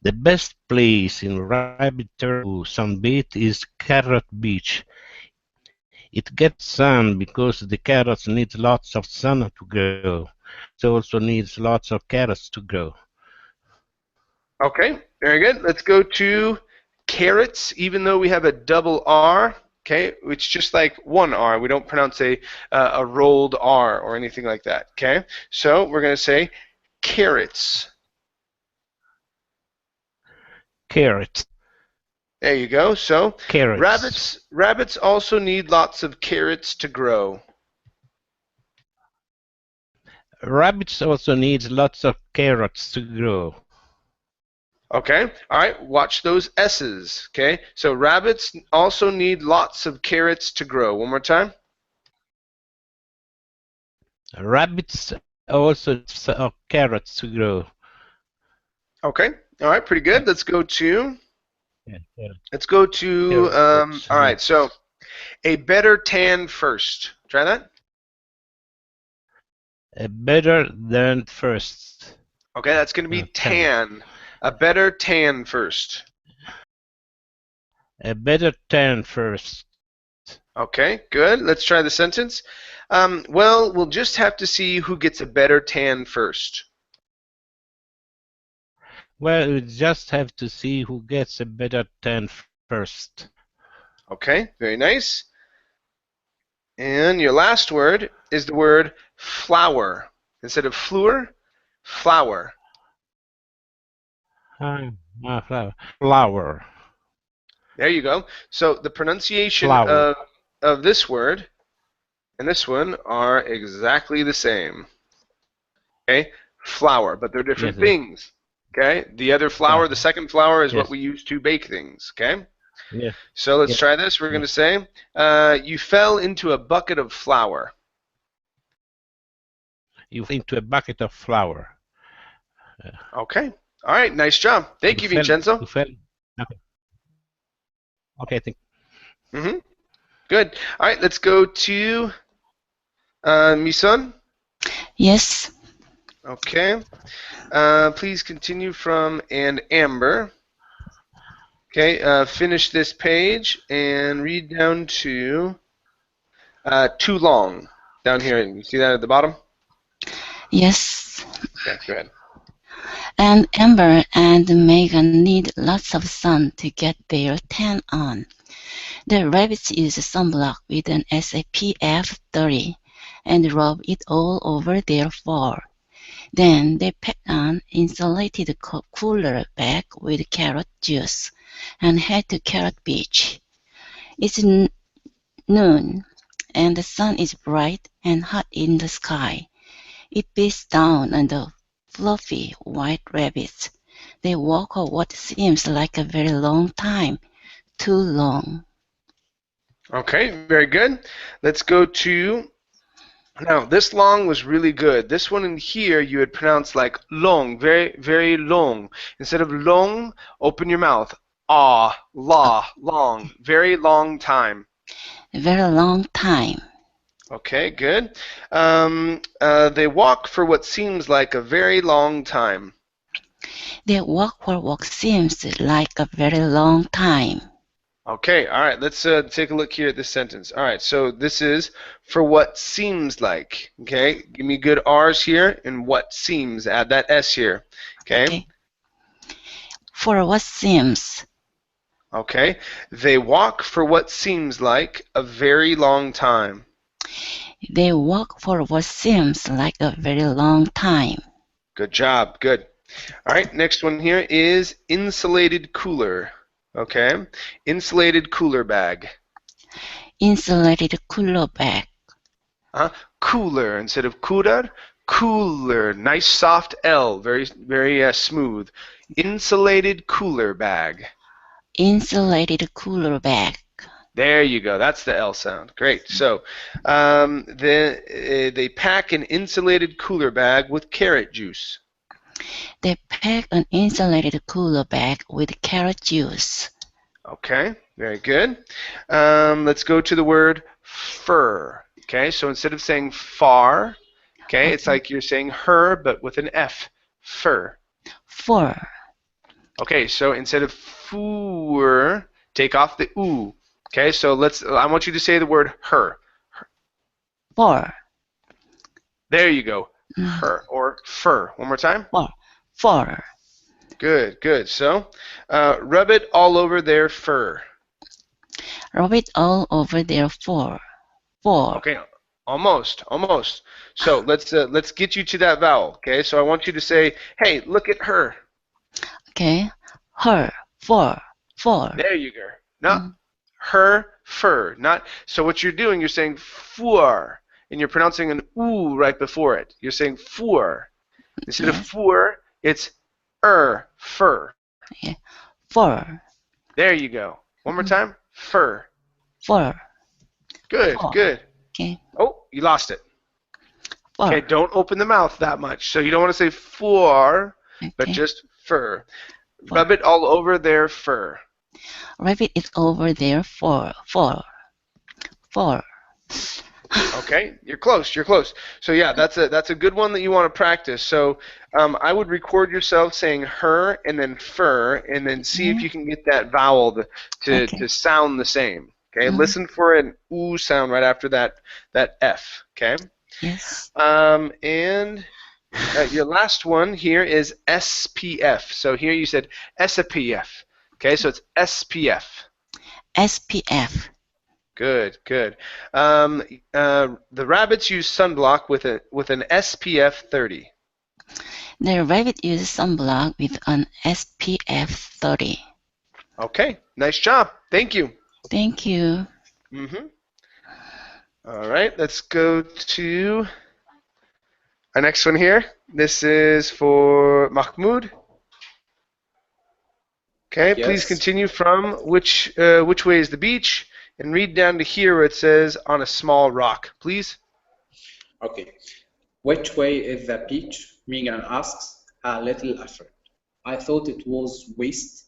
The best place in Rabbit Terrace to sunbathe is Carrot Beach. It gets sun because the carrots need lots of sun to grow. It also needs lots of carrots to grow. Okay, very good. Let's go to carrots, even though we have a double R. Okay, it's just like one R. We don't pronounce a rolled R or anything like that. Okay, so we're going to say carrots. Carrots. There you go. So carrots. Rabbits also need lots of carrots to grow. Rabbits also need lots of carrots to grow. Okay, all right, watch those S's, okay? So rabbits also need lots of carrots to grow. One more time. Rabbits Also, carrots grow. Okay. All right. Pretty good. Let's go to. Yeah, Let's go to. carrots. All right. So, a better tan first. Try that. Better than first. Okay, that's going to be tan. A better tan first. A better tan first. Okay, good. Let's try the sentence. Well, we'll just have to see who gets a better tan first. Well, we just have to see who gets a better tan first. Okay, very nice. And your last word is the word flower. Instead of fleur, flower. Flower. Flower. There you go. So the pronunciation Flower. of this word and this one are exactly the same. Okay, flour, but they're different Yes, things. Okay, the other flour, yeah. the second flour, is Yes. what we use to bake things. Okay, Yeah. so let's Yeah. try this. We're going to say, you fell into a bucket of flour. You fell into a bucket of flour. Okay, all right, nice job. Thank you, Vincenzo. You fell. Okay. Okay, thank you. Mm-hmm. Good. All right, let's go to Misun. Yes. Okay. Please continue from and Amber. Okay, finish this page and read down to too long down here. You see that at the bottom? Yes. Okay, go ahead. And Amber and Megan need lots of sun to get their tan on. The rabbits use sunblock with an SPF 30 and rub it all over their fur. Then they pack an insulated cooler bag with carrot juice and head to Carrot Beach. It's noon, and the sun is bright and hot in the sky. It beats down on the fluffy white rabbits. They walk for what seems like a very long time, too long. Okay, very good. Let's go to, now this long was really good. This one in here you would pronounce like long, very, very long. Instead of long, open your mouth. Ah, la, long, very long time. A very long time. Okay, good. They walk for what seems like a very long time. They walk for what seems like a very long time. Okay, all right, let's take a look here at this sentence. All right, so this is for what seems like. Okay, give me good R's here and what seems. Add that S here. Okay. For what seems. Okay, they walk for what seems like a very long time. They walk for what seems like a very long time. Good job, good. All right, next one here is insulated cooler. Okay, insulated cooler bag. Insulated cooler bag. Cooler instead of cooler. Cooler, nice soft L, very, very smooth. Insulated cooler bag. Insulated cooler bag. There you go. That's the L sound. Great. So they pack an insulated cooler bag with carrot juice. They pack an insulated cooler bag with carrot juice. Okay, very good. Let's go to the word fur. Okay, so instead of saying far, okay, it's like you're saying her, but with an F. Fur. Fur. Okay, so instead of fur, take off the oo. Okay, so I want you to say the word her. Fur. There you go. Her or fur. One more time. Fur. Good, good. So, rub it all over their fur. Rub it all over their fur. Fur. Okay, almost, almost. So let's get you to that vowel. Okay, so I want you to say, "Hey, look at her." Okay, her, fur, fur. There you go. No, her, fur. Not. So what you're doing, you're saying fur, and you're pronouncing an oo right before it. You're saying fur. Instead of fur, it's fur. Yeah. Fur. There you go. One more time. Fur. Fur. Good, Fur. good. Okay. Oh, you lost it. Okay, don't open the mouth that much. So you don't want to say for, but just fur. Rub it all over their fur. Rabbit is over there for. Okay, you're close. You're close. So yeah, that's a good one that you want to practice. So I would record yourself saying her and then fur, and then see if you can get that vowel to sound the same. Okay, listen for an oo sound right after that F. Okay. Yes. And your last one here is SPF. So here you said SPF. Okay, so it's SPF. SPF. Good, good. The rabbits use sunblock with an SPF 30. The rabbit uses sunblock with an SPF 30. Okay, nice job. Thank you. Thank you. All right, let's go to our next one here. This is for Mahmoud. Okay, Yes. please continue from which way is the beach, and read down to here where it says on a small rock, please. Okay. Which way is the beach? Megan asks, a little afraid. I thought it was west.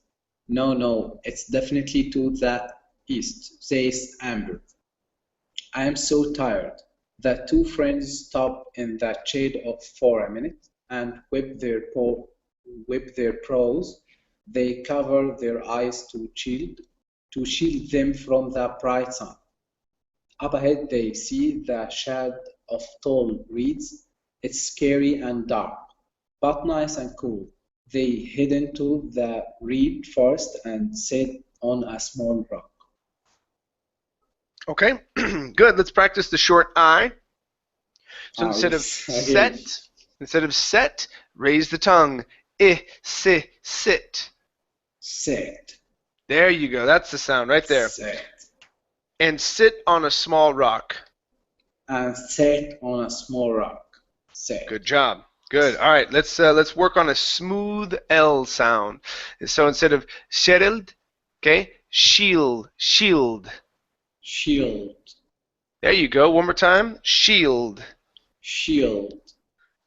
No, it's definitely to the east, says Amber. I am so tired. The two friends stop in the shade for a minute and whip their paws. They cover their eyes to shield them from the bright sun. Up ahead they see the shade of tall reeds. It's scary and dark, but nice and cool. They head into the reed forest and sit on a small rock. Okay, good. Let's practice the short I. So instead of set, raise the tongue. Sit. Sit. There you go. That's the sound right there. Sit. And sit on a small rock. And sit on a small rock. Sit. Good job. Good. All right. Let's work on a smooth L sound. So instead of shield, okay, shield. Shield. There you go. One more time. Shield. Shield.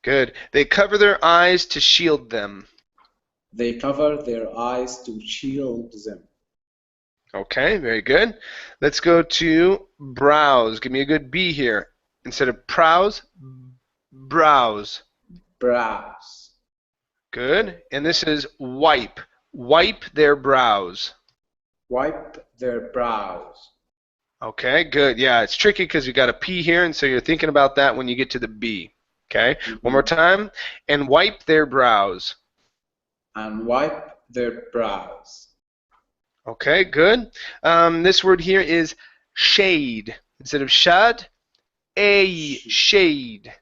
Good. They cover their eyes to shield them. They cover their eyes to shield them. Okay, very good. Let's go to browse. Give me a good B here. Instead of prows, browse. Browse. Good. And this is wipe. Wipe their brows. Wipe their brows. Okay, good. Yeah, it's tricky because you got a P here, and so you're thinking about that when you get to the B. Okay, one more time. And wipe their brows. And wipe their brows. Okay, good. This word here is shade. Instead of shad, a shade.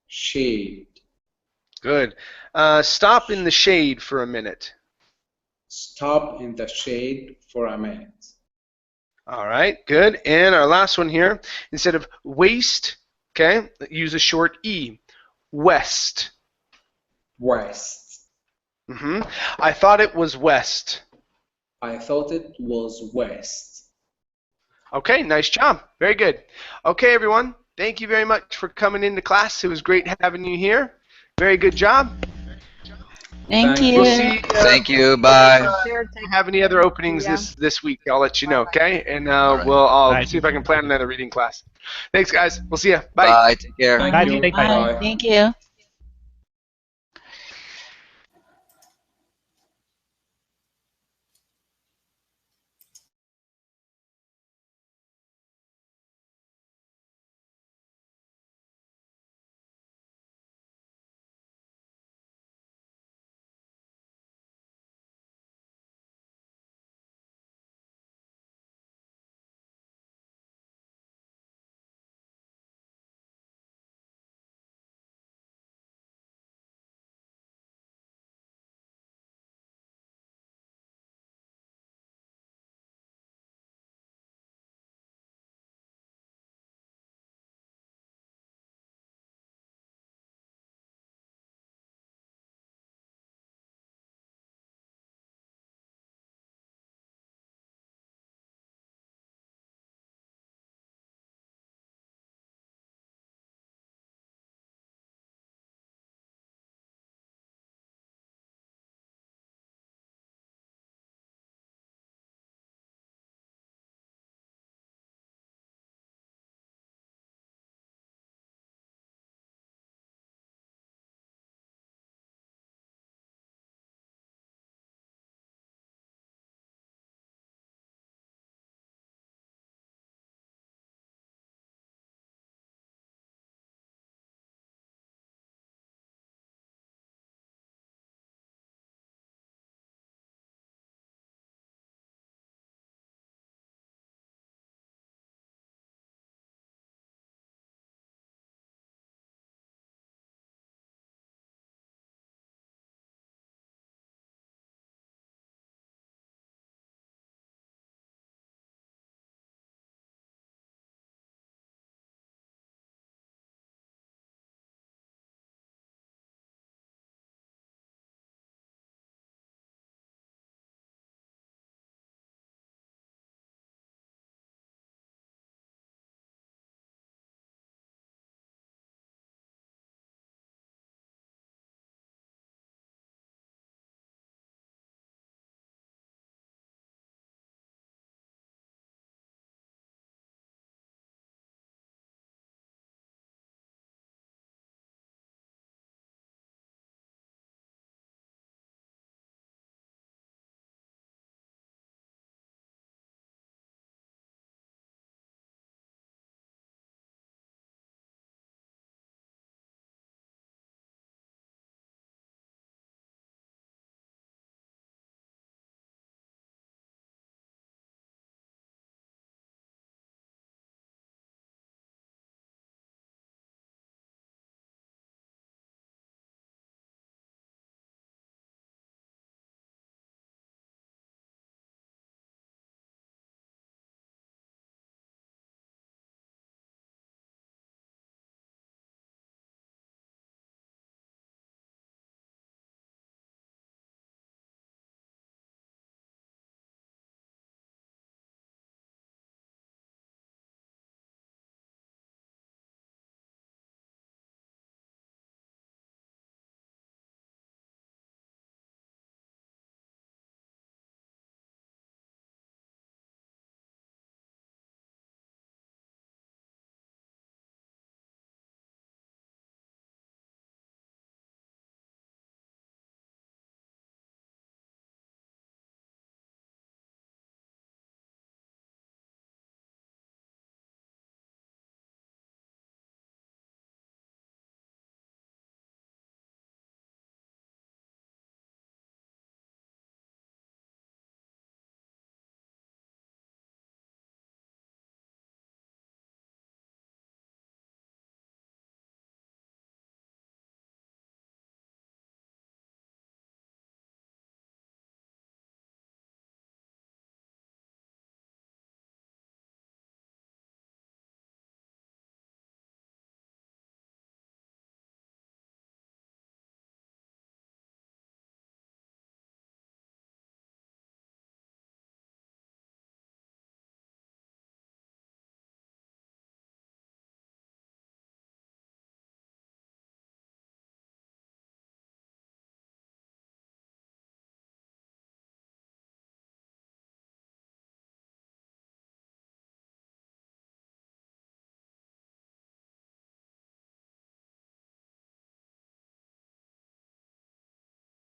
Shade. Good. Stop in the shade for a minute. Stop in the shade for a minute. All right, good. And our last one here, instead of waste, okay, use a short E. West. West. I thought it was west. I thought it was west. Okay, nice job. Very good. Okay, everyone. Thank you very much for coming into class. It was great having you here. Very good job. Thank you. We'll see, Thank you. Bye. If you have any other openings this week, I'll let you know, okay? And I'll see if I can plan another reading class. Thanks, guys. We'll see you. Bye. Bye. Take care. Thank you. Bye. Thank you.